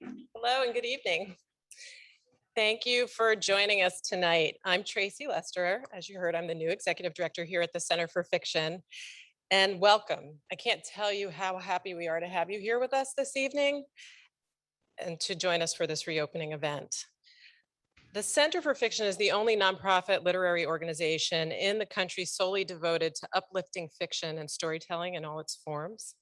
Hello and good evening. Thank you for joining us tonight. I'm Tracy Lesterer. As you heard, I'm the new executive director here at the Center for Fiction. And welcome. I can't tell you how happy we are to have you here with us this evening and to join us for this reopening event. The Center for Fiction is the only nonprofit literary organization in the country solely devoted to uplifting fiction and storytelling in all its forms.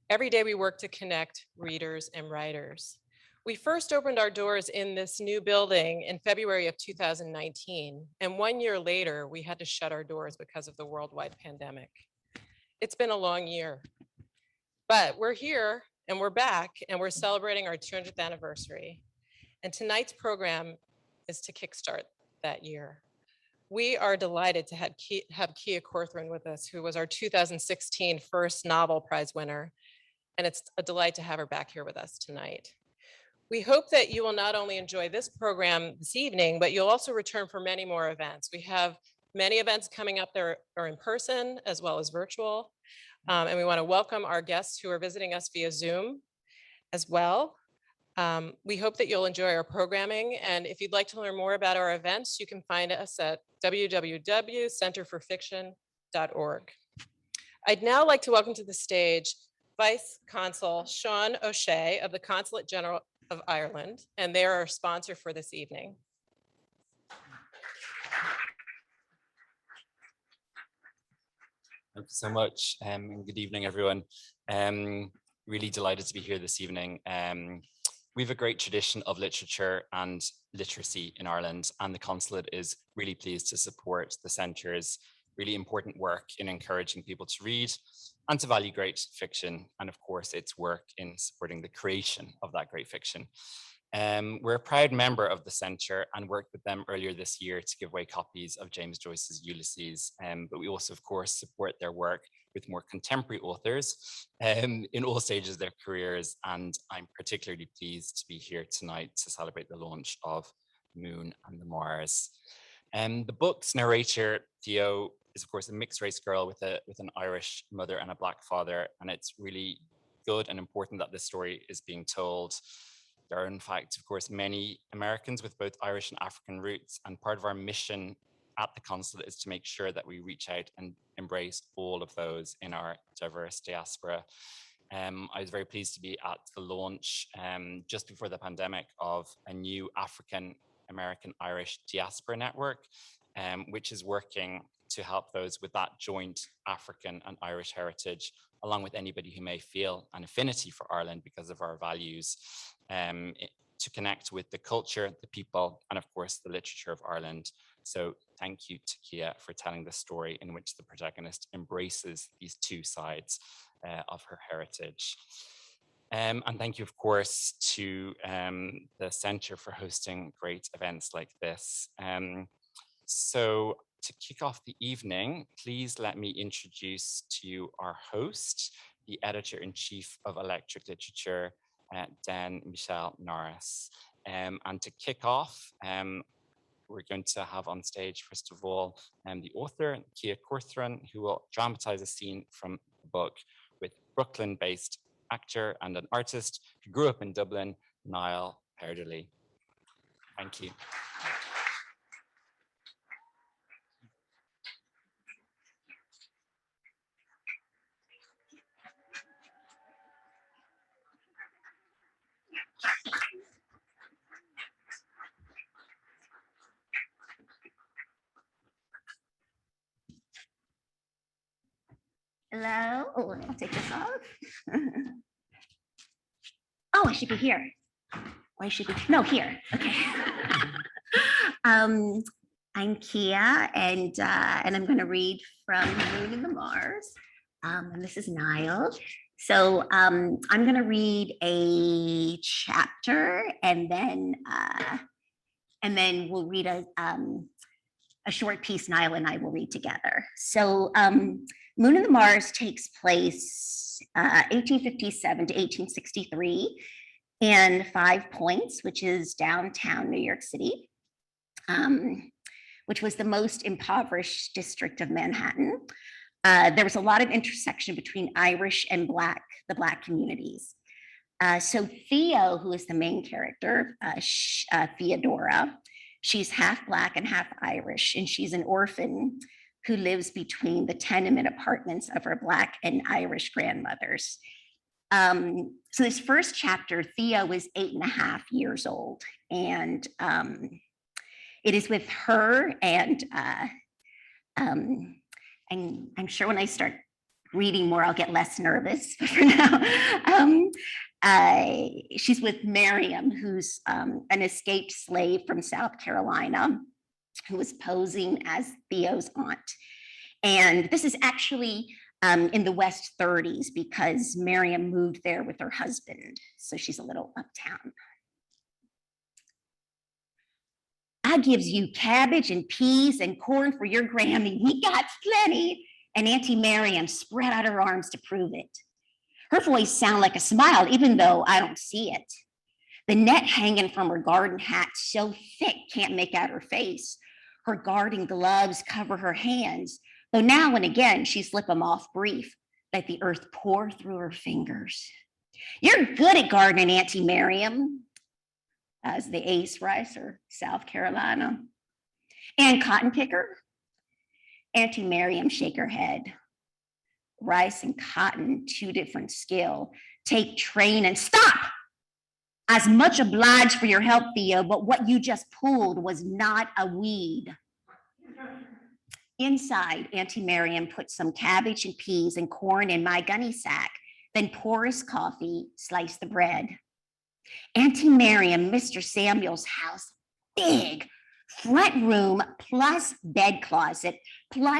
Every day we work to connect readers and writers. We first opened our doors in this new building in February of 2019, and 1 year later, we had to shut our doors because of the worldwide pandemic. It's been a long year, but we're here and we're back and we're celebrating our 200th anniversary. And tonight's program is to kickstart that year. We are delighted to have Kia Corthron with us, who was our 2016 First Novel Prize winner. And it's a delight to have her back here with us tonight. We hope that you will not only enjoy this program this evening, but you'll also return for many more events. We have many events coming up that are in person as well as virtual. And we want to welcome our guests who are visiting us via Zoom as well. We hope that you'll enjoy our programming. And if you'd like to learn more about our events, you can find us at www.centerforfiction.org. I'd now like to welcome to the stage Vice Consul Sean O'Shea of the Consulate General of Ireland, and they're our sponsor for this evening. Thank you so much, and good evening, everyone. Really delighted to be here this evening. We have a great tradition of literature and literacy in Ireland, and the Consulate is really pleased to support the Centre's really important work in encouraging people to read and to value great fiction, and of course its work in supporting the creation of that great fiction. We're a proud member of the Centre and worked with them earlier this year to give away copies of James Joyce's Ulysses, but we also of course support their work with more contemporary authors in all stages of their careers, and I'm particularly pleased to be here tonight to celebrate the launch of Moon and the Mars. The book's narrator, Theo, is of course a mixed race girl with an Irish mother and a Black father, and it's really good and important that this story is being told. There are in fact, of course, many Americans with both Irish and African roots, and part of our mission at the Consulate is to make sure that we reach out and embrace all of those in our diverse diaspora. I was very pleased to be at the launch just before the pandemic of a new African American Irish diaspora network, which is working to help those with that joint African and Irish heritage, along with anybody who may feel an affinity for Ireland because of our values, to connect with the culture, the people, and of course the literature of Ireland. So thank you to Kia for telling the story in which the protagonist embraces these two sides of her heritage. And thank you, of course, to the Centre for hosting great events like this. So to kick off the evening, please let me introduce to you our host, the Editor-in-Chief of Electric Literature, Denne Michele Norris. And to kick off, we're going to have on stage, first of all, the author, Kia Corthron, who will dramatize a scene from the book with Brooklyn-based actor and an artist who grew up in Dublin, Niall Perderly. Thank you. Hello. Oh, I'll take this off. Oh, I should be here. Or I should be, no, here. Okay. I'm Kia, and I'm going to read from Moon and the Mars. And this is Niall. So I'm going to read a chapter, and then we'll read a short piece. Niall and I will read together. So Moon and the Mars takes place 1857 to 1863 in Five Points, which is downtown New York City, which was the most impoverished district of Manhattan. There was a lot of intersection between Irish and the Black communities. So Theo, who is the main character, Theodora, she's half Black and half Irish, and she's an orphan who lives between the tenement apartments of her Black and Irish grandmothers. So this first chapter, Theo was 8.5 years old, and it is with her and I'm sure when I start reading more, I'll get less nervous. But for now, she's with Miriam, who's an escaped slave from South Carolina, who was posing as Theo's aunt. And this is actually in the West 30s because Miriam moved there with her husband. So she's a little uptown. I gives you cabbage and peas and corn for your Grammy. We got plenty. And Auntie Miriam spread out her arms to prove it. Her voice sounded like a smile, even though I don't see it. The net hanging from her garden hat so thick can't make out her face. Her garden gloves cover her hands, though now and again she slip them off brief, let the earth pour through her fingers. You're good at gardening, Auntie Miriam, as the ace ricer, South Carolina. And cotton picker? Auntie Miriam shake her head. Rice and cotton, two different skill. Take train and stop! As much obliged for your help, Theo, but what you just pulled was not a weed. Inside, Auntie Miriam put some cabbage and peas and corn in my gunny sack, then pour us coffee, slice the bread. Auntie Miriam, Mr. Samuel's house, big, front room plus bed closet, 3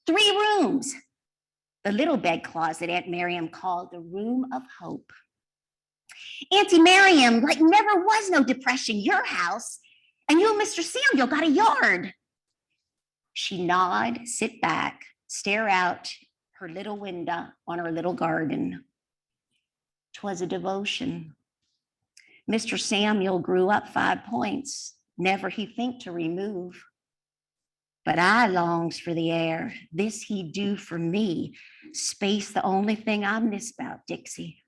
rooms. The little bed closet Aunt Miriam called the room of hope. Auntie Miriam, like never was no depression, your house, and you and Mr. Samuel got a yard. She nod, sit back, stare out her little window on her little garden. 'Twas a devotion. Mr. Samuel grew up 5 points, never he think to remove. But I longs for the air, this he do for me. Space the only thing I miss about Dixie.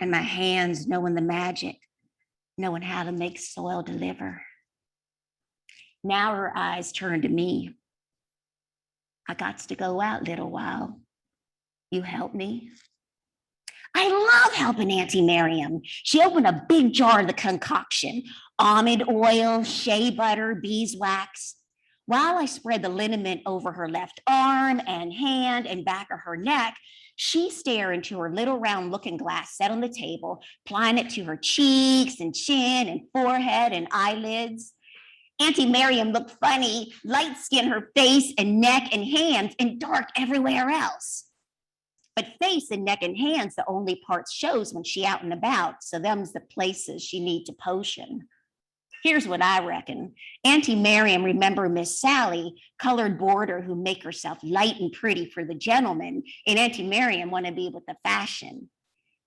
And my hands knowing the magic, knowing how to make soil deliver. Now her eyes turn to me. I got to go out little while. You help me? I love helping Auntie Miriam. She opened a big jar of the concoction, almond oil, shea butter, beeswax. While I spread the liniment over her left arm and hand and back of her neck, she stared into her little round looking glass set on the table, applying it to her cheeks and chin and forehead and eyelids. Auntie Miriam looked funny, light skin her face and neck and hands, and dark everywhere else. But face and neck and hands, the only parts shows when she out and about, so them's the places she need to potion. Here's what I reckon. Auntie Miriam remember Miss Sally, colored boarder who make herself light and pretty for the gentleman, and Auntie Miriam want to be with the fashion.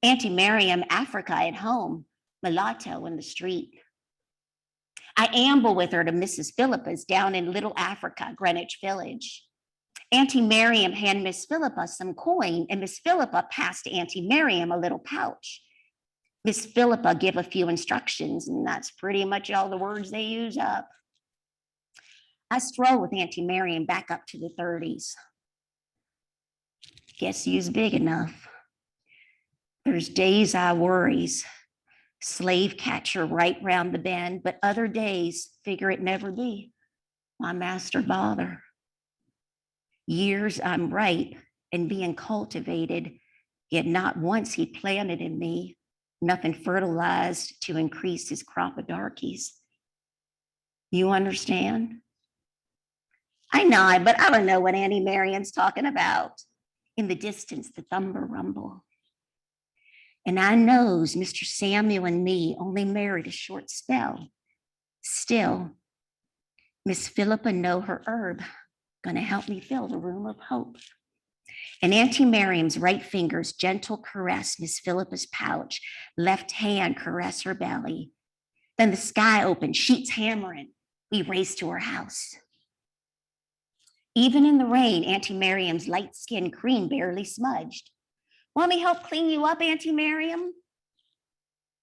Auntie Miriam, Africa at home, mulatto in the street. I amble with her to Mrs. Philippa's down in Little Africa, Greenwich Village. Auntie Miriam hand Miss Philippa some coin, and Miss Philippa passed Auntie Miriam a little pouch. Miss Philippa give a few instructions, and that's pretty much all the words they use up. I stroll with Auntie Miriam back up to the 30s. Guess you's big enough. There's days I worries. Slave catcher right round the bend, but other days figure it never be. My master bother. Years I'm right and being cultivated, yet not once he planted in me, nothing fertilized to increase his crop of darkies. You understand? I nod, but I don't know what Auntie Miriam's talking about. In the distance, the thunder rumble. And I knows Mr. Samuel and me only married a short spell. Still, Miss Philippa know her herb, gonna help me fill the room of hope. And Auntie Miriam's right fingers gentle caress Miss Philippa's pouch, left hand caress her belly. Then the sky opened, sheets hammering. We race to her house. Even in the rain, Auntie Miriam's light skin cream barely smudged. Want me help clean you up, Auntie Miriam?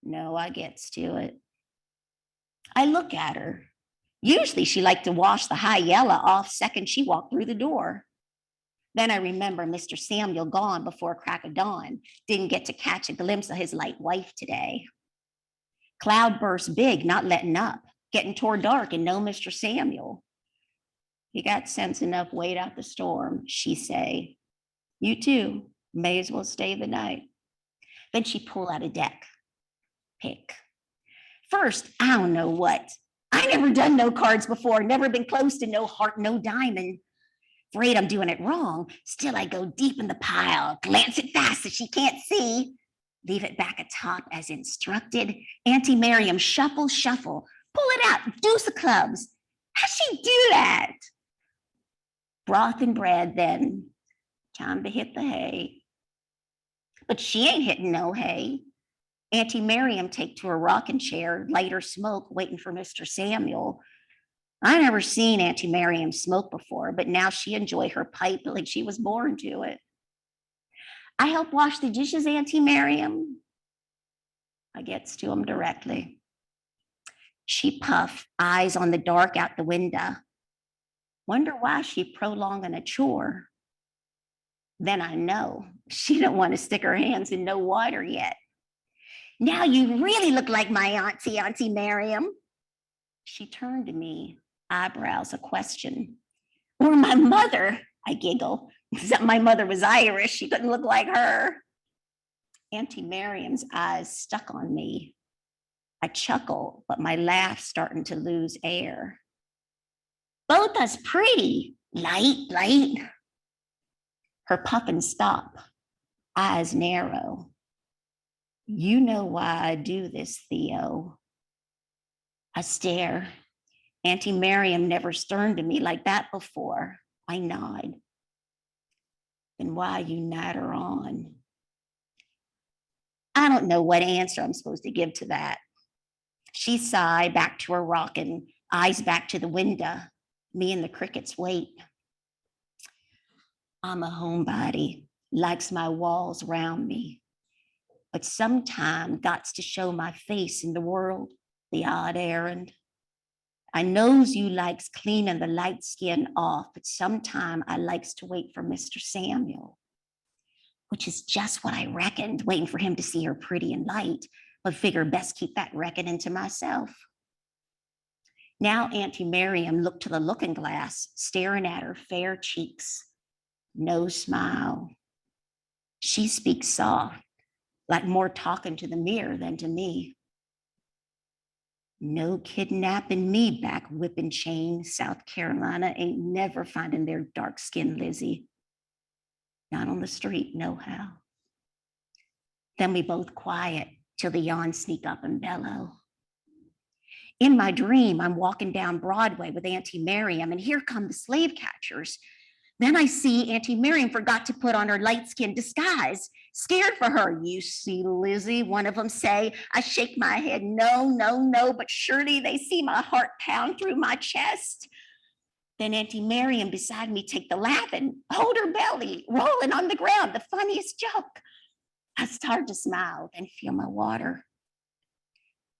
No, I gets to it. I look at her. Usually she liked to wash the high yellow off second she walked through the door. Then I remember Mr. Samuel gone before crack of dawn. Didn't get to catch a glimpse of his light wife today. Cloud burst big, not letting up. Getting toward dark and no Mr. Samuel. You got sense enough, wait out the storm, she say. You too, may as well stay the night. Then she pull out a deck. Pick. First, I don't know what. I never done no cards before, never been close to no heart, no diamond. Afraid I'm doing it wrong. Still, I go deep in the pile, glance it fast so she can't see. Leave it back atop as instructed. Auntie Miriam, shuffle, shuffle. Pull it out, deuce of clubs. How'd she do that? Broth and bread then. Time to hit the hay. But she ain't hitting no hay. Auntie Miriam take to a rocking chair, light her smoke, waiting for Mr. Samuel. I never seen Auntie Miriam smoke before, but now she enjoy her pipe like she was born to it. I help wash the dishes, Auntie Miriam. I gets to them directly. She puff, eyes on the dark out the window. Wonder why she prolonging a chore. Then I know she don't want to stick her hands in no water yet. Now you really look like my auntie, Auntie Miriam. She turned to me, eyebrows a question. Or my mother, I giggle. Except my mother was Irish, she couldn't look like her. Auntie Miriam's eyes stuck on me. I chuckle, but my laugh's starting to lose air. Both us pretty, light. Her puffin' stop, eyes narrow. You know why I do this, Theo. I stare. Auntie Miriam never sterned to me like that before. I nod. Then why you natter on? I don't know what answer I'm supposed to give to that. She sighed back to her rockin', eyes back to the window. Me and the crickets wait. I'm a homebody, likes my walls round me. But sometime gots to show my face in the world, the odd errand. I knows you likes cleaning the light skin off, but sometime I likes to wait for Mr. Samuel, which is just what I reckoned, waiting for him to see her pretty and light, but figure best keep that reckoning to myself. Now Auntie Miriam looked to the looking glass, staring at her fair cheeks. No smile. She speaks soft, like more talking to the mirror than to me. No kidnapping me back whipping chain. South Carolina ain't never finding their dark-skinned Lizzie. Not on the street, no how. Then we both quiet till the yawns sneak up and bellow. In my dream, I'm walking down Broadway with Auntie Miriam, and here come the slave catchers. Then I see Auntie Miriam forgot to put on her light-skinned disguise. Scared for her. You see, Lizzie, one of them say. I shake my head, no, but surely they see my heart pound through my chest. Then Auntie Miriam beside me take the laughing, hold her belly, rolling on the ground, the funniest joke. I start to smile, then feel my water.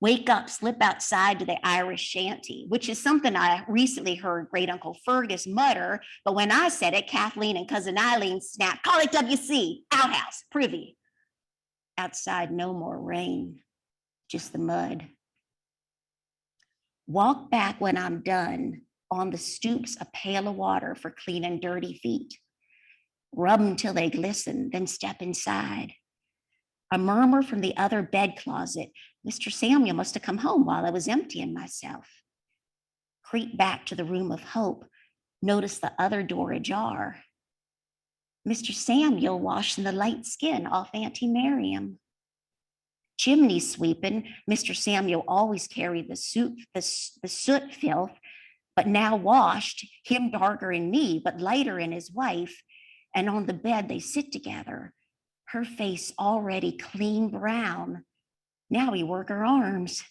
Wake up, slip outside to the Irish shanty, which is something I recently heard Great Uncle Fergus mutter, but when I said it, Kathleen and Cousin Eileen snapped, call it WC, outhouse, privy. Outside, no more rain, just the mud. Walk back when I'm done, on the stoops, a pail of water for cleaning dirty feet. Rub them till they glisten, then step inside. A murmur from the other bed closet. Mr. Samuel must have come home while I was emptying myself. Creep back to the room of hope. Notice the other door ajar. Mr. Samuel washing the light skin off Auntie Miriam. Chimney sweeping. Mr. Samuel always carried the soot filth, but now washed, him darker in me, but lighter in his wife. And on the bed they sit together. Her face already clean brown. Now he work her arms.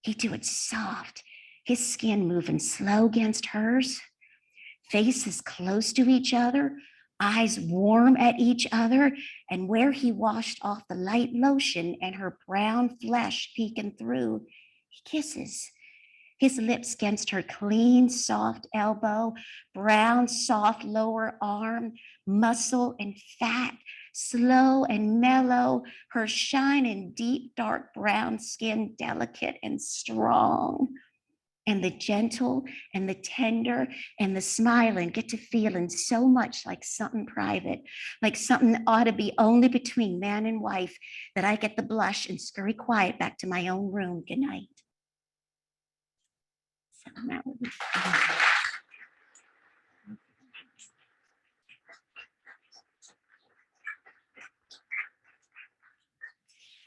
He do it soft, his skin moving slow against hers. Faces close to each other, eyes warm at each other, and where he washed off the light lotion and her brown flesh peeking through, he kisses. His lips against her clean, soft elbow, brown, soft lower arm, muscle and fat, slow and mellow, her shining deep, dark brown skin, delicate and strong. And the gentle and the tender and the smiling get to feeling so much like something private, like something that ought to be only between man and wife, that I get the blush and scurry quiet back to my own room. Good night.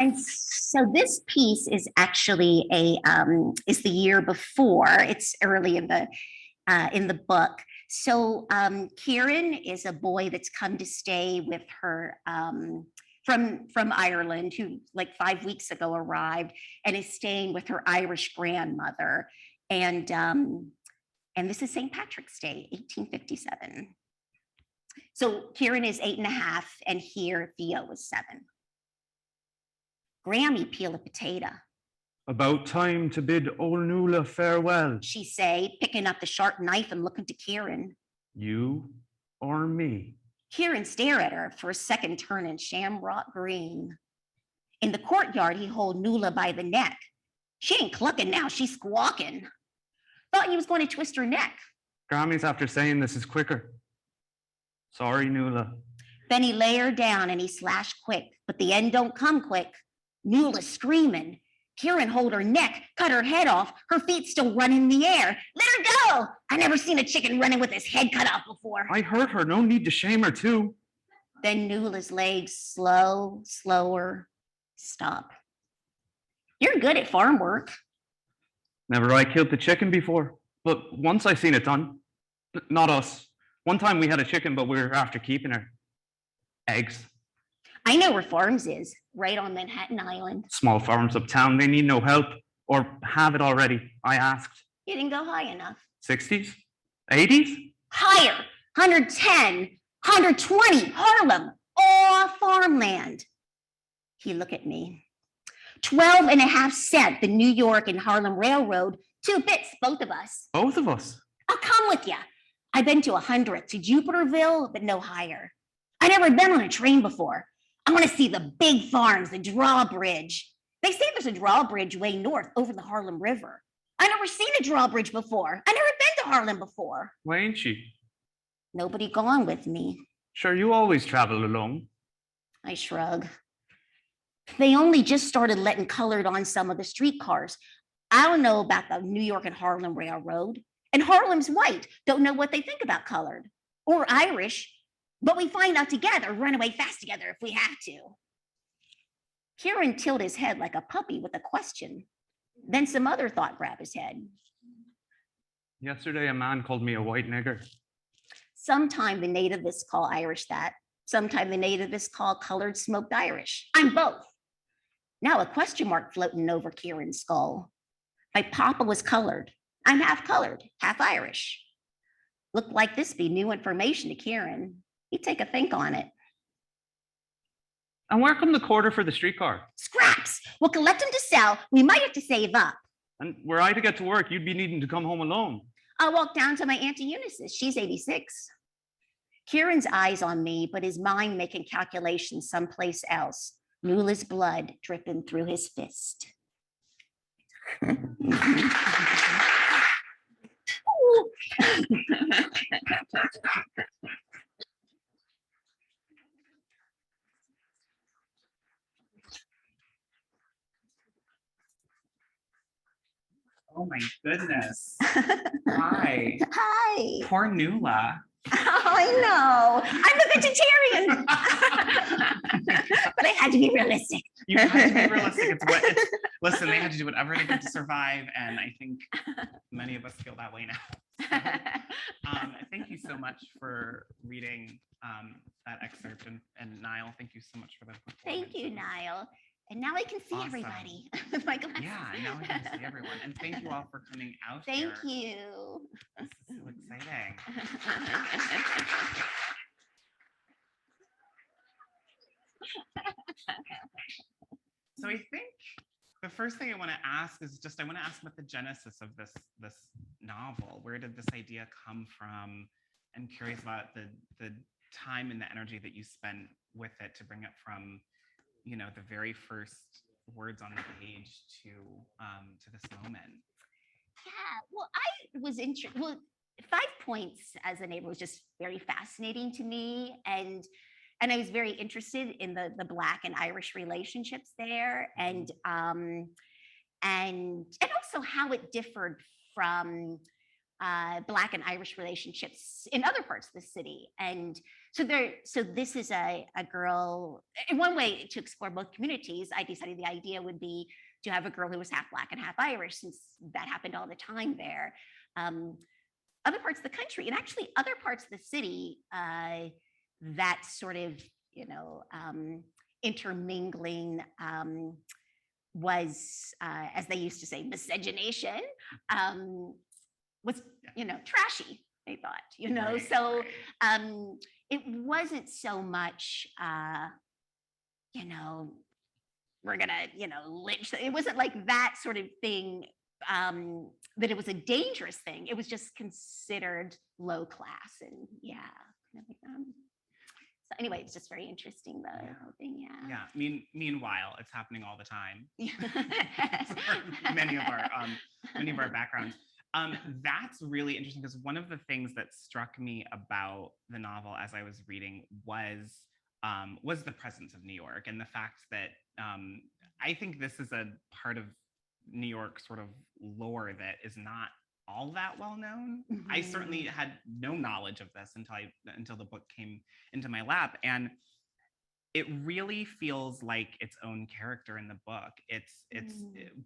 And so this piece is actually is the year before. It's early in the book. So Kieran is a boy that's come to stay with her from Ireland, who like 5 weeks ago arrived and is staying with her Irish grandmother. And this is St. Patrick's Day, 1857. So Kieran is 8.5, and here Theo was 7. Grammy peel a potato. About time to bid old Nuala farewell. She say, picking up the sharp knife and looking to Kieran. You or me? Kieran stare at her for a second, turning shamrock green. In the courtyard, he hold Nuala by the neck. She ain't clucking now, she's squawking. Thought he was going to twist her neck. Grammy's after saying this is quicker. Sorry, Nuala. Then he lay her down and he slashed quick, but the end don't come quick. Nuala screaming. Kieran hold her neck, cut her head off, her feet still run in the air. Let her go! I never seen a chicken running with his head cut off before. I hurt her, no need to shame her too. Then Nuala's legs slower, stop. You're good at farm work. Never I killed the chicken before, but once I seen it done. Not us. One time we had a chicken, but we were after keeping her. Eggs. I know where farms is, right on Manhattan Island. Small farms uptown, they need no help. Or have it already, I asked. You didn't go high enough. 60s? 80s? Higher, 110, 120, Harlem, all farmland. He looked at me. 12.5 cents, the New York and Harlem Railroad, 2 bits, both of us. Both of us. I'll come with you. I've been to 100th, to Jupiterville, but no higher. I never been on a train before. I want to see the big farms, the drawbridge. They say there's a drawbridge way north over the Harlem River. I never seen a drawbridge before. I never been to Harlem before. Why ain't she? Nobody gone with me. Sure, you always travel alone. I shrug. They only just started letting colored on some of the streetcars. I don't know about the New York and Harlem Railroad. And Harlem's white. Don't know what they think about colored. Or Irish. But we find out together, run away fast together if we have to. Kieran tilted his head like a puppy with a question. Then some other thought grabbed his head. Yesterday, a man called me a white nigger. Sometime the nativists call Irish that. Sometime the nativists call colored smoked Irish. I'm both. Now a question mark floating over Kieran's skull. My papa was colored. I'm half colored, half Irish. Looked like this be new information to Kieran. He'd take a think on it. And where come the quarter for the streetcar? Scraps! We'll collect them to sell. We might have to save up. And were I to get to work, you'd be needing to come home alone. I'll walk down to my Auntie Eunice's. She's 86. Kieran's eyes on me, but his mind making calculations someplace else. Nuala's blood dripping through his fist. Oh my goodness. Hi. Hi. Poor Nuala. I know. I'm a vegetarian. But I had to be realistic. You had to be realistic. Listen, they had to do whatever they could to survive, and I think many of us feel that way now. Thank you so much for reading that excerpt, and Niall, thank you so much for that performance. Thank you, Niall. And now I can see Awesome. everybody with my glasses. Yeah, now I can see everyone. And thank you all for coming out Thank here. you. This is so exciting. So I think the first thing I want to ask is just I want to ask about the genesis of this novel. Where did this idea come from? I'm curious about the time and the energy that you spent with it to bring it from, you know, the very first words on the page to this moment. Yeah, well, I was interested. Well, 5 Points as a neighbor was just very fascinating to me, and I was very interested in the Black and Irish relationships there, and also how it differed from Black and Irish relationships in other parts of the city. And so this is a girl. In one way to explore both communities, I decided the idea would be to have a girl who was half Black and half Irish, since that happened all the time there. Other parts of the country, and actually other parts of the city, that sort of, you know, intermingling was, as they used to say, miscegenation, was, you know, trashy, they thought, you know. Right, So right. it wasn't so much, you know, we're gonna, you know, lynch. It wasn't like that sort of thing, that it was a dangerous thing. It was just considered low class, and yeah. So anyway, it's just very interesting, the whole thing. Yeah. Yeah. Meanwhile, it's happening all the time. Yeah. For many of our backgrounds. That's really interesting, because one of the things that struck me about the novel as I was reading was the presence of New York, and the fact that I think this is a part of New York sort of lore that is not all that well known. Mm-hmm. I certainly had no knowledge of this until the book came into my lap, and it really feels like its own character in the book. It's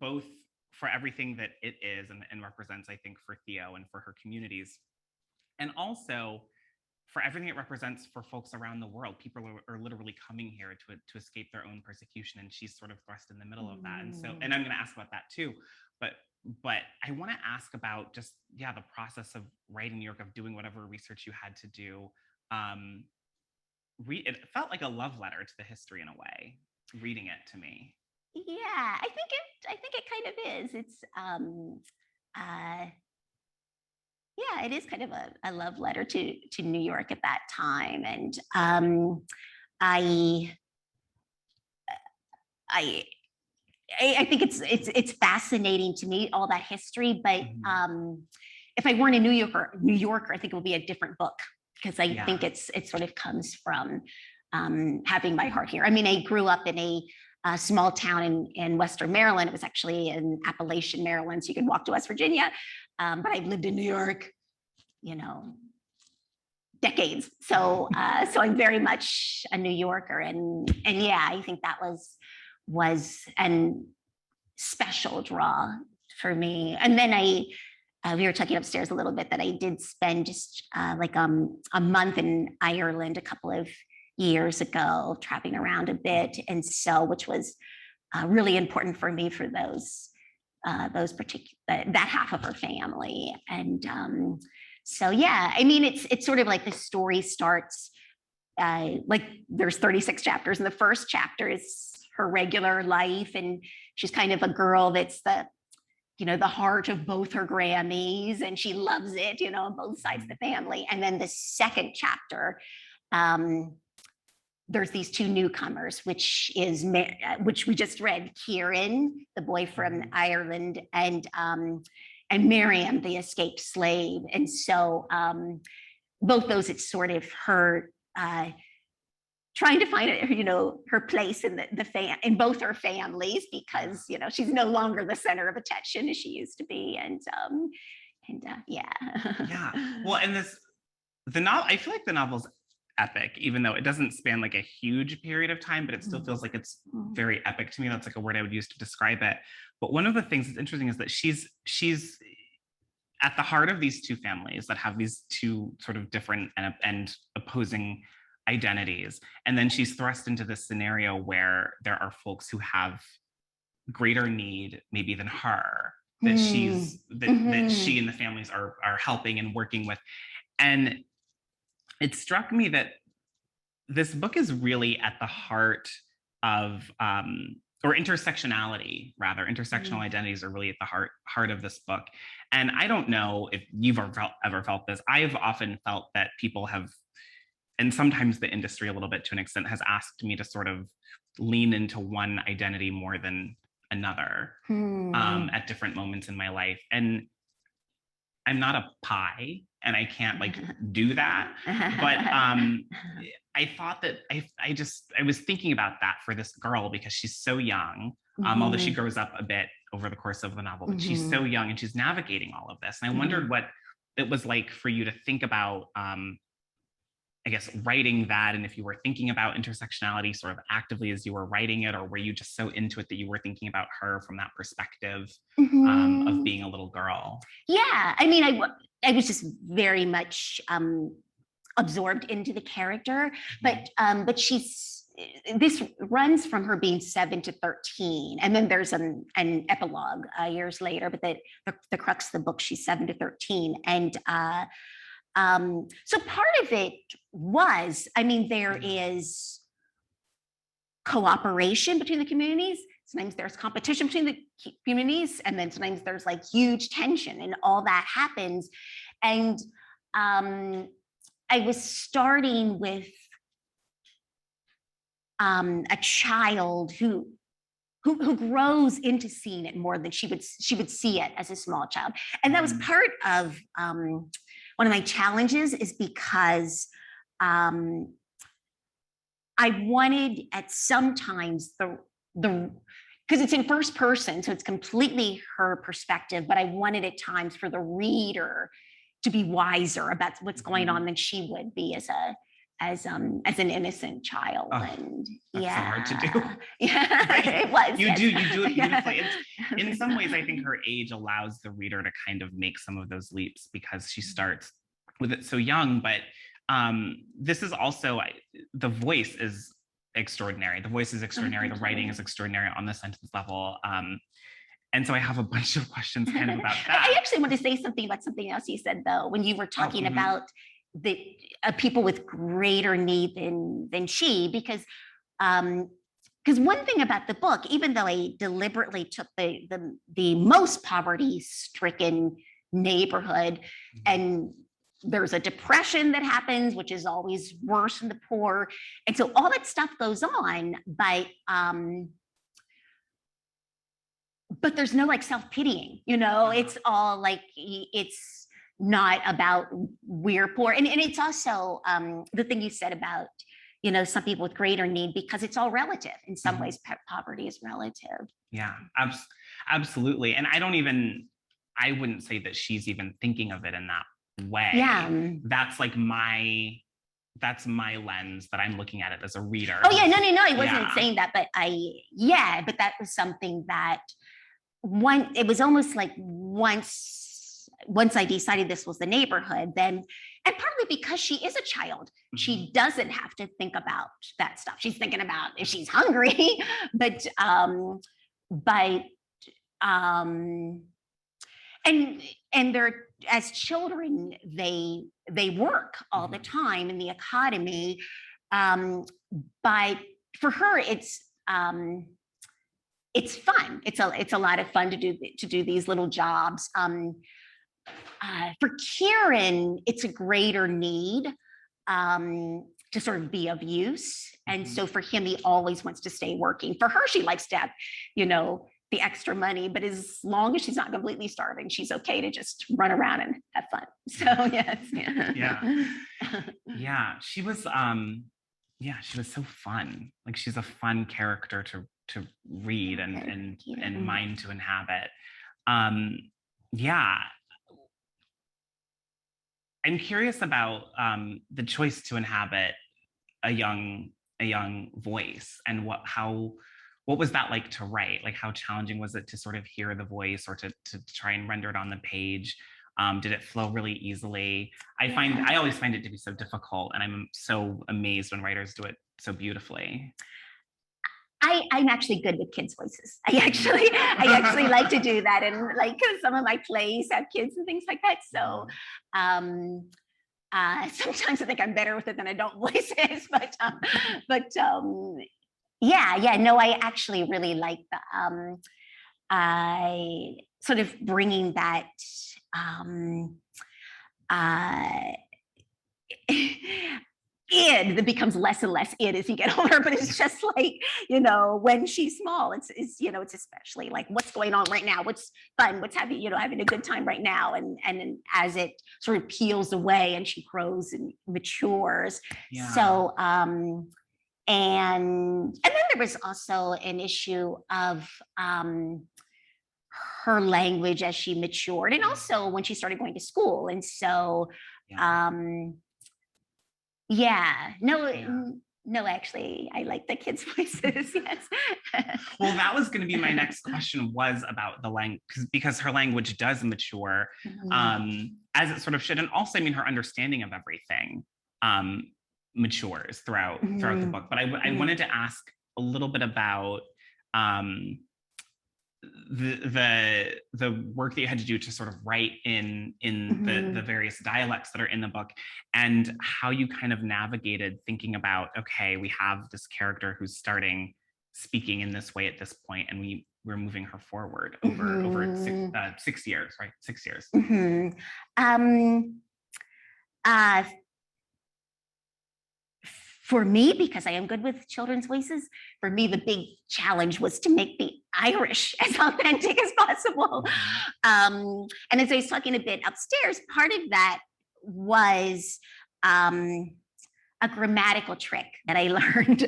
both for everything that it is and represents, I think, for Theo and for her communities, and also for everything it represents for folks around the world. People are literally coming here to escape their own persecution, and she's sort of thrust in the middle of that. And so, and I'm going to ask about that too, but I want to ask about just, yeah, the process of writing New York, of doing whatever research you had to do. It felt like a love letter to the history in a way, reading it to me. Yeah, I think it kind of is. It's yeah, it is kind of a love letter to New York at that time. And I think it's fascinating to me, all that history. But if I weren't a New Yorker, I think it would be a different book, because I think it sort of comes from having my heart here. I mean, I grew up in a small town in Western Maryland. It was actually in Appalachian, Maryland, so you could walk to West Virginia. But I've lived in New York, you know, decades. So so I'm very much a New Yorker, and yeah, I think that was a special draw for me. And then we were talking upstairs a little bit that I did spend just like a month in Ireland a couple of years ago, traveling around a bit, and so, which was really important for me for those particular, that half of her family. And so yeah, I mean, it's sort of like the story starts like there's 36 chapters, and the first chapter is her regular life, and she's kind of a girl that's the heart of both her Grammys, and she loves it, you know, on both sides of the family. And then the second chapter, there's these two newcomers, which we just read, Kieran, the boy from Ireland, and Miriam, the escaped slave. And so both those, it's sort of her trying to find her place in in both her families, because she's no longer the center of attention as she used to be. And yeah. Yeah. Well, and the novel, I feel like the novel's epic, even though it doesn't span like a huge period of time, but it still feels like it's very epic to me. That's like a word I would use to describe it. But one of the things that's interesting is that she's at the heart of these two families that have these two sort of different and opposing identities. And then she's thrust into this scenario where there are folks who have greater need maybe than her, that that she and the families are helping and working with. And it struck me that this book is really at the heart or intersectionality rather. Intersectional identities are really at the heart of this book. And I don't know if you've ever felt this. I've often felt that people have, and sometimes the industry a little bit to an extent, has asked me to sort of lean into one identity more than another at different moments in my life. And I'm not a pie and I can't like do that. But I thought that I was thinking about that for this girl because she's so young, although she grows up a bit over the course of the novel, but she's so young and she's navigating all of this. And I wondered what it was like for you to think about, I guess, writing that, and if you were thinking about intersectionality sort of actively as you were writing it, or were you just so into it that you were thinking about her from that perspective of being a little girl? Yeah, I mean, I was just very much absorbed into the character, but this runs from her being 7 to 13, and then there's an epilogue years later, but the crux of the book, she's 7 to 13, and so part of it was, I mean, there is cooperation between the communities. Sometimes there's competition between the communities, and then sometimes there's like huge tension, and all that happens. And I was starting with a child who grows into seeing it more than she would see it as a small child, and that was part of one of my challenges, is because I wanted at sometimes because it's in first person, so it's completely her perspective, but I wanted at times for the reader to be wiser about what's going on than she would be as an innocent child. And that's yeah, so hard to do. Yeah, Right? it was. You do it beautifully. In some ways, I think her age allows the reader to kind of make some of those leaps because she starts with it so young. But this is also, the voice is extraordinary. The voice is extraordinary. The writing is extraordinary on the sentence level. And so I have a bunch of questions kind of about that. I actually want to say something about something else you said, though, when you were talking about the people with greater need than she, because one thing about the book, even though I deliberately took the most poverty-stricken neighborhood, and there's a depression that happens, which is always worse in the poor, and so all that stuff goes on, but there's no like self-pitying, it's all like, it's not about we're poor. And it's also the thing you said about, some people with greater need, because it's all relative. In some ways, poverty is relative. Yeah, absolutely. And I wouldn't say that she's even thinking of it in that way. Yeah. That's like that's my lens that I'm looking at it as a reader. Oh yeah, no, I wasn't saying that, but but that was something that it was almost like once I decided this was the neighborhood, then, and partly because she is a child, she doesn't have to think about that stuff. She's thinking about if she's hungry, but and they're, as children, they work all the time in the economy, but for her it's fun. It's a lot of fun to do these little jobs. For Kieran, it's a greater need to sort of be of use, and so for him, he always wants to stay working. For her, she likes to have, the extra money, but as long as she's not completely starving, she's okay to just run around and have fun. So yes, yeah. She was so fun. Like, she's a fun character to read and mind to inhabit. Yeah. I'm curious about the choice to inhabit a young voice, and what was that like to write? Like, how challenging was it to sort of hear the voice, or to try and render it on the page? Did it flow really easily? I always find it to be so difficult, and I'm so amazed when writers do it so beautifully. I'm actually good with kids' voices. I actually like to do that, and like some of my plays have kids and things like that. So sometimes I think I'm better with it than adult voices, but Yeah, no, I actually really like the I sort of bringing that uh id that becomes less and less id as you get older, but it's just like, when she's small, it's it's especially like what's going on right now, what's fun, what's having a good time right now, and then as it sort of peels away and she grows and matures. Yeah. So and then there was also an issue of her language as she matured, and also when she started going to school. And so Yeah. no, actually, I like the kids' voices. Yes. Well, that was going to be my next question, was about the language, because her language does mature as it sort of should. And also, I mean, her understanding of everything matures throughout the book. But I wanted to ask a little bit about the work that you had to do to sort of write in the various dialects that are in the book, and how you kind of navigated thinking about, okay, we have this character who's starting speaking in this way at this point, and we're moving her forward over 6 years, right? 6 years. For me, because I am good with children's voices, for me, the big challenge was to make the Irish as authentic as possible. And as I was talking a bit upstairs, part of that was a grammatical trick that I learned,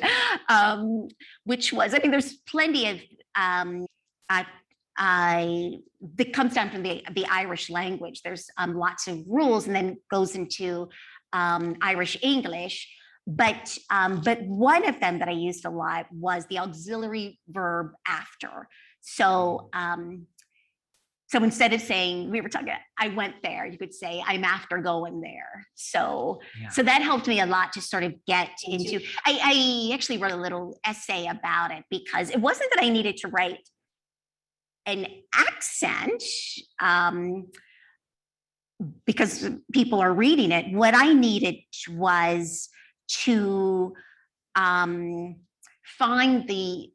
which was, I mean, there's plenty of, that comes down from the Irish language. There's lots of rules, and then goes into Irish English. But one of them that I used a lot was the auxiliary verb after. So so instead of saying, we were talking, I went there, you could say, I'm after going there. So so that helped me a lot to sort of get into. I actually wrote a little essay about it, because it wasn't that I needed to write an accent because people are reading it. What I needed was to find the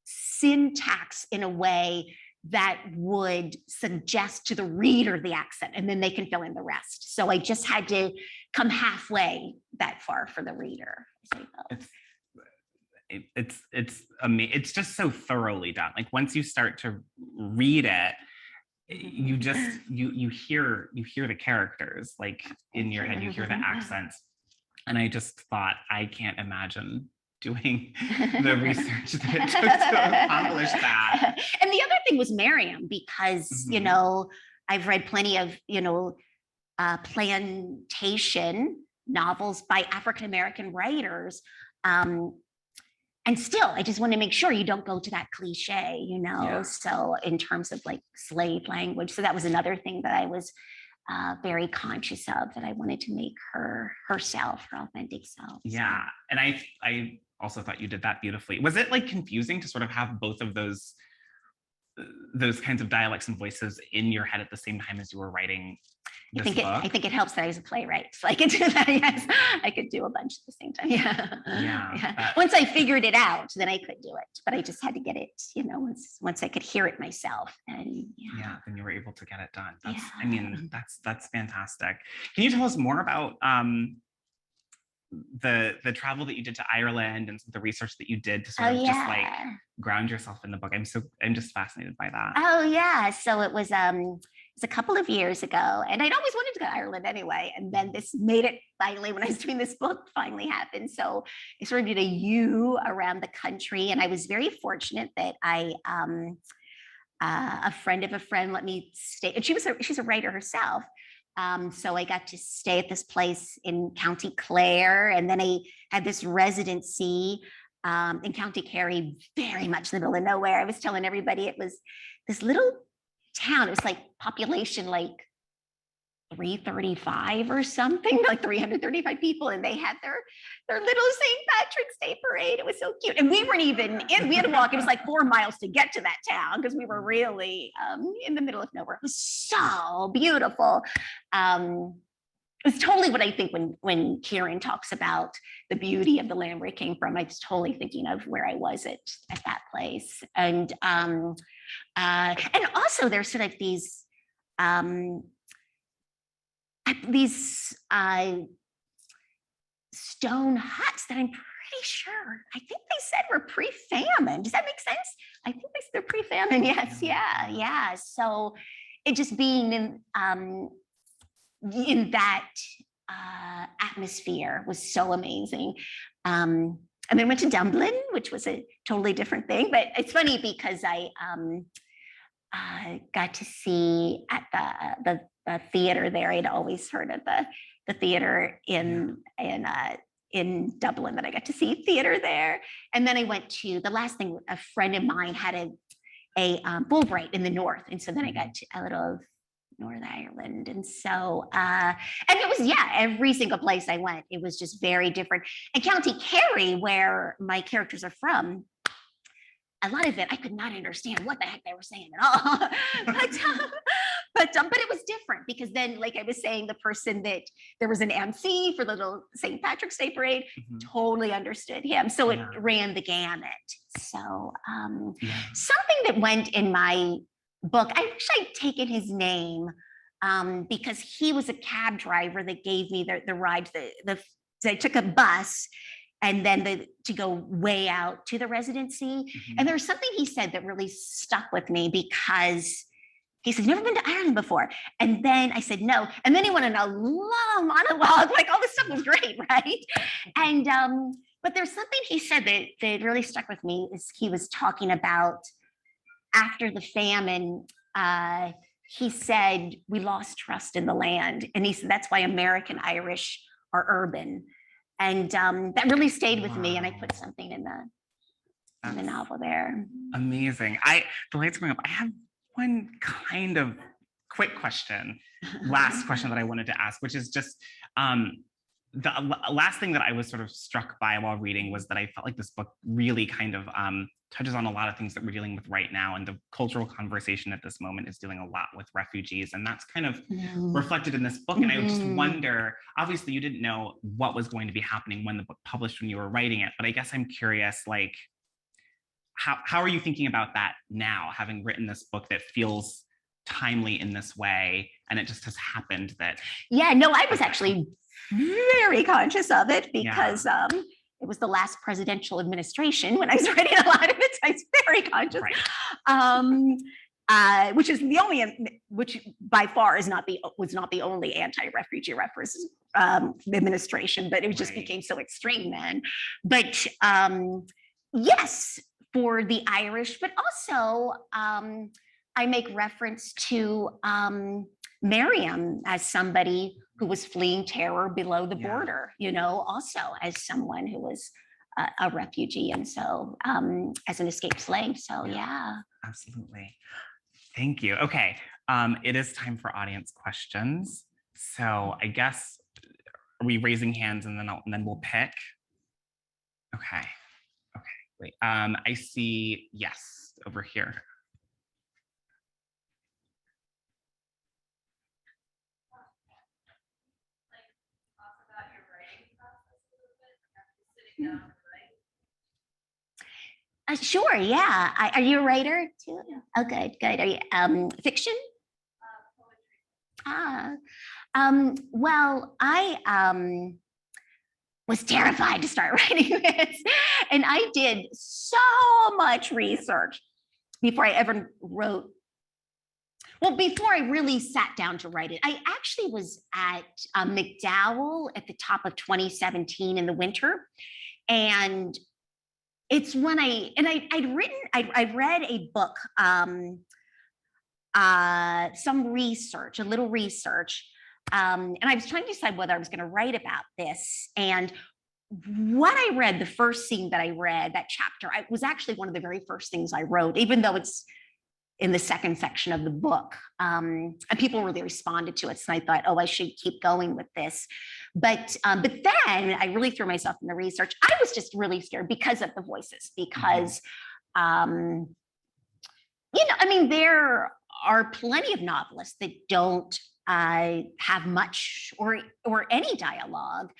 syntax in a way that would suggest to the reader the accent, and then they can fill in the rest. So I just had to come halfway that far for the reader. It's just so thoroughly done. Like once you start to read it, you just you hear the characters like in your head, you hear the accents. And I just thought, I can't imagine doing the research that it took to accomplish that. And the other thing was Miriam, because I've read plenty of plantation novels by African American writers, and still, I just want to make sure you don't go to that cliche, So in terms of like slave language, so that was another thing that I was very conscious of, that I wanted to make herself, her authentic self. Yeah, and I also thought you did that beautifully. Was it like confusing to sort of have both of those kinds of dialects and voices in your head at the same time as you were writing this book? I think it helps that I was a playwright, so I could do that. Yes, I could do a bunch at the same time. Yeah. Once I figured it out, then I could do it. But I just had to get it, once I could hear it myself. And then you were able to get it done. I mean, that's fantastic. Can you tell us more about the travel that you did to Ireland and some of the research that you did to sort of just like ground yourself in the book? I'm just fascinated by that. Oh yeah, so it was a couple of years ago, and I'd always wanted to go to Ireland anyway, and then this made it finally, when I was doing this book, finally happened. So I sort of did a U around the country, and I was very fortunate that a friend of a friend let me stay, and she's a writer herself. So I got to stay at this place in County Clare, and then I had this residency in County Kerry, very much in the middle of nowhere. I was telling everybody it was this little town. It was like population like 335 or something, like 335 people, and they had their little St. Patrick's Day parade. It was so cute, and we weren't even in. We had to walk. It was like 4 miles to get to that town because we were really in the middle of nowhere. It was so beautiful. it's totally what I think when Kieran talks about the beauty of the land where I came from. I was totally thinking of where I was at that place, and also there's sort of these stone huts that I'm pretty sure I think they said were pre-famine. Does that make sense? I think they're pre-famine. Yes, yeah. So it just being in that atmosphere was so amazing. And then I went to Dublin, which was a totally different thing. But it's funny because I got to see at the theater there. I'd always heard of the theater in Dublin, that I got to see theater there. And then I went to the last thing. A friend of mine had a Fulbright in the north, and so then I got to a little of Northern Ireland. And so, and it was, every single place I went, it was just very different. And County Kerry, where my characters are from, a lot of it, I could not understand what the heck they were saying at all. but it was different because then, like I was saying, the person that there was an MC for the little St. Patrick's Day parade, totally understood him. So it ran the gamut. So something that went in my book, I wish I'd taken his name because he was a cab driver that gave me the ride. I took a bus and then to go way out to the residency. And there was something he said that really stuck with me because he said, "Never been to Ireland before?" And then I said, "No." And then he went on a long monologue, like all this stuff was great, right? And but there's something he said that really stuck with me is he was talking about after the famine, he said, we lost trust in the land. And he said, that's why American Irish are urban. And that really stayed with me. And I put something in the novel there. Amazing. The lights going up. I have one kind of quick question, last question that I wanted to ask, which is just the last thing that I was sort of struck by while reading was that I felt like this book really kind of touches on a lot of things that we're dealing with right now. And the cultural conversation at this moment is dealing a lot with refugees. And that's kind of reflected in this book. And I just wonder, obviously you didn't know what was going to be happening when the book published when you were writing it, but I guess I'm curious, like, how are you thinking about that now, having written this book that feels timely in this way, and it just has happened that... Yeah, no, I was actually very conscious of it because it was the last presidential administration when I was writing a lot of it, so I was very conscious. Right. Which is the only, which by far was not the only anti-refugee administration, but it just became so extreme then. But yes, for the Irish, but also I make reference to Miriam as somebody who was fleeing terror below the border, also as someone who was a refugee, and so as an escaped slave. So yeah. Absolutely. Thank you. Okay, it is time for audience questions. So I guess, are we raising hands and then we'll pick? Okay, wait. I see, yes, over here. Sure, yeah. Are you a writer too? Oh, good. Are you fiction? Well, I was terrified to start writing this, and I did so much research before I ever wrote. Well, before I really sat down to write it, I actually was at McDowell at the top of 2017 in the winter, and it's when I'd read a book, some research, a little research, and I was trying to decide whether I was going to write about this. And what I read, the first scene that I read, that chapter, was actually one of the very first things I wrote, even though it's in the second section of the book. And people really responded to it. So I thought, oh, I should keep going with this. But then I really threw myself in the research. I was just really scared because of the voices, because, there are plenty of novelists that don't have much or any dialogue,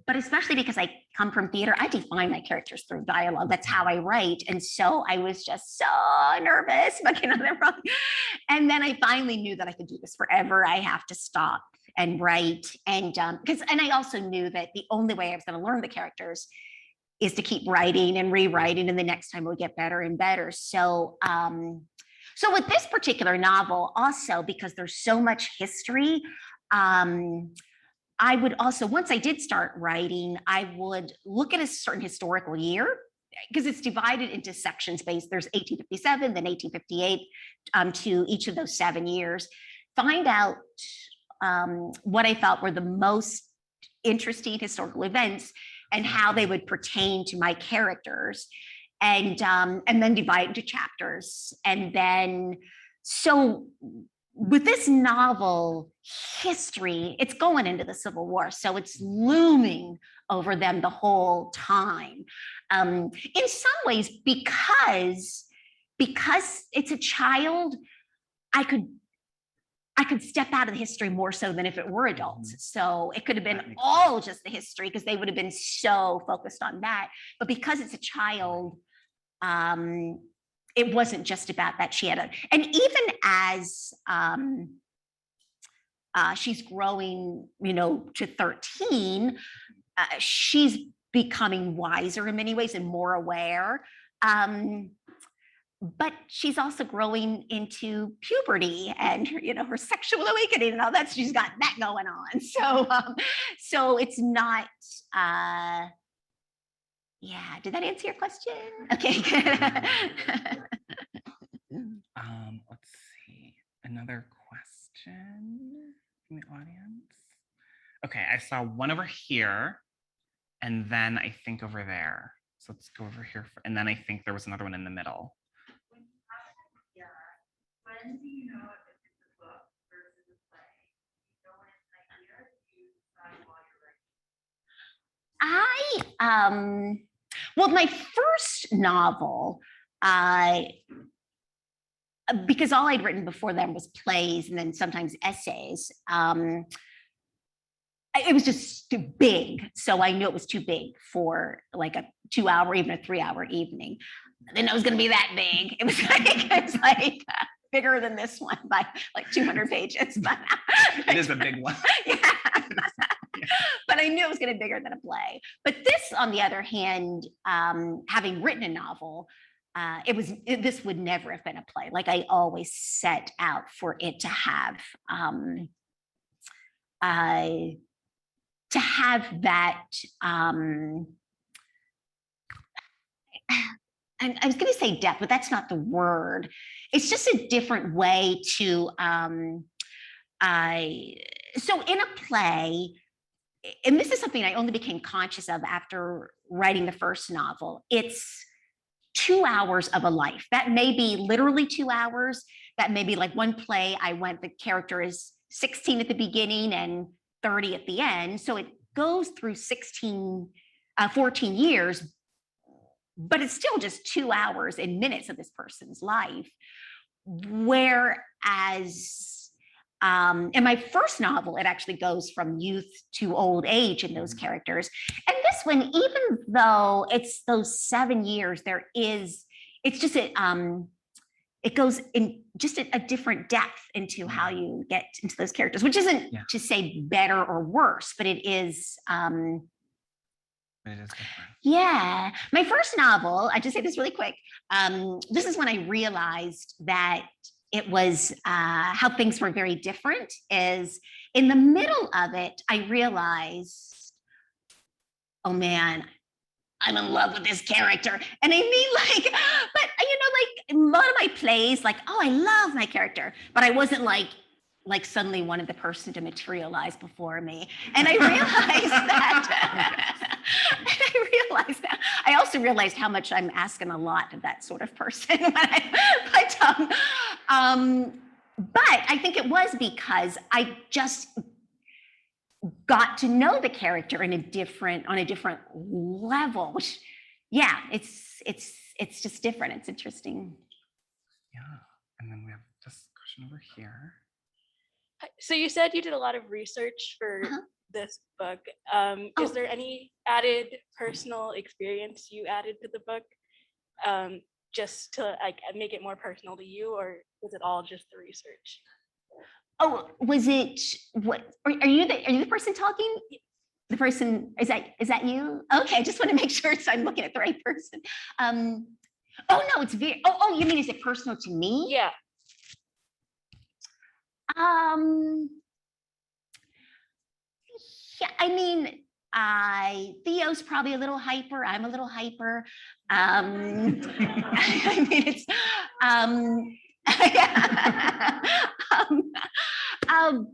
but especially because I come from theater, I define my characters through dialogue. That's how I write. And so I was just so nervous about getting them wrong. And then I finally knew that I could do this forever. I have to stop and write. And I also knew that the only way I was going to learn the characters is to keep writing and rewriting, and the next time it would get better and better. So so with this particular novel, also because there's so much history, I would also, once I did start writing, I would look at a certain historical year, because it's divided into sections based. There's 1857, then 1858, to each of those 7 years. Find out what I felt were the most interesting historical events and how they would pertain to my characters, and then divide into chapters. And then, so with this novel, history, it's going into the Civil War, so it's looming over them the whole time. In some ways, because it's a child, I could step out of the history more so than if it were adults. So it could have been all just the history, because they would have been so focused on that. But because it's a child, it wasn't just about that. She had and even as she's growing, to 13, she's becoming wiser in many ways and more aware. But she's also growing into puberty and her sexual awakening and all that. She's got that going on. So it's not. Yeah, did that answer your question? Okay, good. Let's see. Another question from the audience. Okay, I saw one over here, and then I think over there. So let's go over here, and then I think there was another one in the middle. When do you know if it's a book versus a play? You know when it's an idea, do you decide while you're writing? Well, my first novel, because all I'd written before then was plays and then sometimes essays. It was just too big, so I knew it was too big for like a 2-hour, even a 3-hour evening. I didn't know it was going to be that big. It was like bigger than this one by like 200 pages. But it is a big one. Yeah. But I knew it was going to be bigger than a play. But this, on the other hand, having written a novel, this would never have been a play. Like I always set out for it to have that. And I was going to say depth, but that's not the word. It's just a different way to. So in a play, and this is something I only became conscious of after writing the first novel, it's 2 hours of a life. That may be literally 2 hours. That may be like one play the character is 16 at the beginning and 30 at the end. So it goes through 14 years, but it's still just 2 hours and minutes of this person's life. Whereas in my first novel, it actually goes from youth to old age in those characters. And this one, even though it's those 7 years, it's just it goes in just a different depth into how you get into those characters, which isn't to say better or worse, but it is. It is different. Yeah, my first novel, I just say this really quick. This is when I realized that it was how things were very different. Is in the middle of it, I realized, oh man, I'm in love with this character. And I mean, like, but like a lot of my plays, like, oh, I love my character, but I wasn't like suddenly wanted the person to materialize before me. And I realized that. I also realized how much I'm asking a lot of that sort of person. But I think it was because I just got to know the character on a different level, which, it's just different. It's interesting. Yeah, and then we have this question over here. So you said you did a lot of research for Uh-huh. this book. Oh. Is there any added personal experience you added to the book, just to like make it more personal to you, or was it all just the research? Oh, was it what? Are you the person talking? The person is that you? Okay, I just want to make sure so I'm looking at the right person. Oh no, it's very. Oh, you mean is it personal to me? Yeah. Yeah, I mean, Theo's probably a little hyper. I'm a little hyper. I mean, it's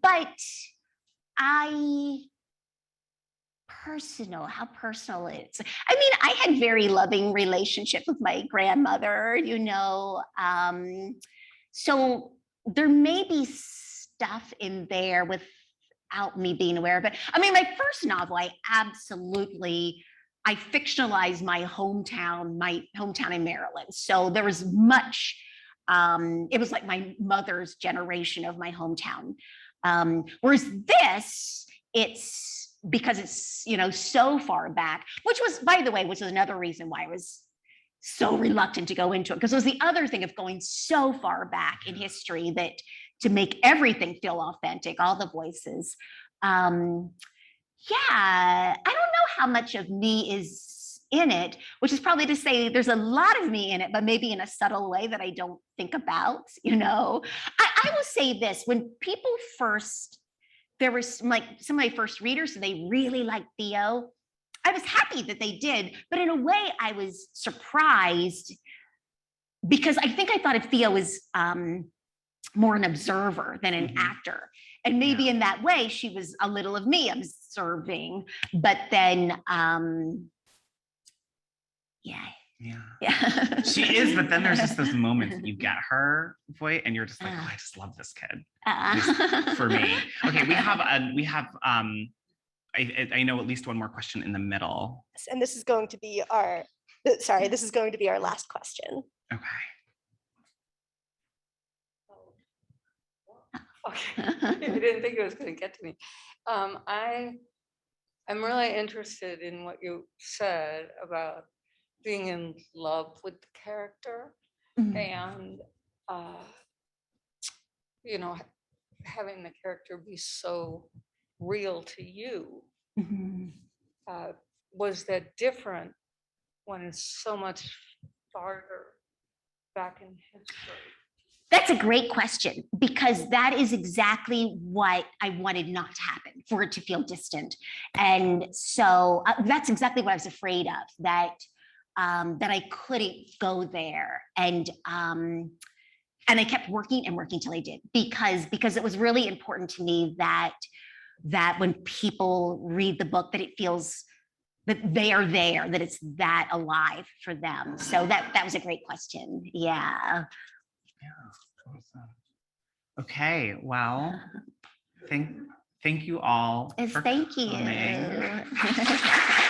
but how personal it's. I mean, I had very loving relationship with my grandmother, so there may be stuff in there without me being aware of it. I mean, my first novel, I fictionalized my hometown in Maryland. So there was much, it was like my mother's generation of my hometown. Whereas this, it's because it's, so far back, which was, by the way, which is another reason why I was so reluctant to go into it, because it was the other thing of going so far back in history that to make everything feel authentic, all the voices. Yeah, I don't know how much of me is in it, which is probably to say there's a lot of me in it, but maybe in a subtle way that I don't think about, I will say this, when people first, there was some of my first readers, and they really liked Theo. I was happy that they did, but in a way I was surprised because I think I thought of Theo as more an observer than an actor. And maybe in that way, she was a little of me observing, but then, yeah. She is, but then there's just those moments that you get her voice and you're just like, oh, I just love this kid. For me. Okay, we have I know at least one more question in the middle. And this is going to be our last question. Okay. Okay, I didn't think it was going to get to me. I'm really interested in what you said about being in love with the character and having the character be so real to you. Was that different when it's so much farther back in history? That's a great question, because that is exactly what I wanted not to happen, for it to feel distant. And so that's exactly what I was afraid of, that I couldn't go there. And I kept working and working till I did, because it was really important to me that when people read the book, that it feels that they are there, that it's that alive for them. So that was a great question. Yeah. Awesome. Okay, well, thank you all. Thank you. coming.